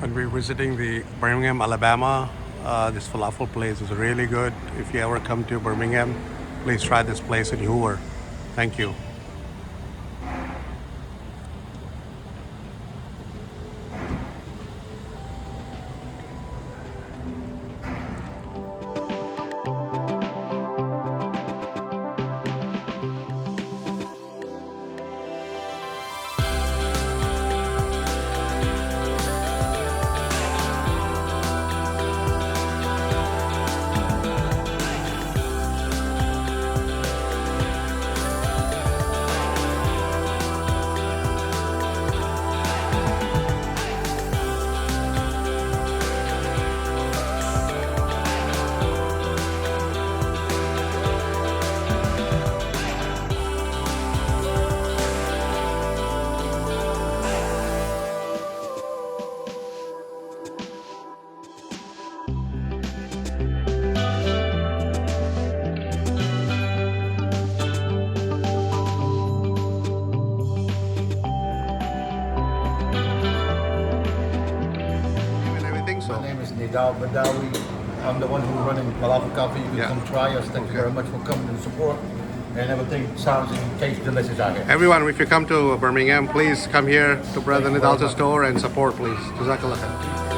And we're visiting the Birmingham, Alabama. This falafel place is really good. If you ever come to Birmingham, please try this place in Hoover. Thank you. And everything, so. My name is Nidal Badawi. I'm the one who's running Falafel Cafe. You can Yeah. come try us. Thank you very much for coming and support. And everything sounds and tastes delicious out here. Everyone, if you come to Birmingham, please come here to Brother Nidal's store and support, please. Jazakallah khair.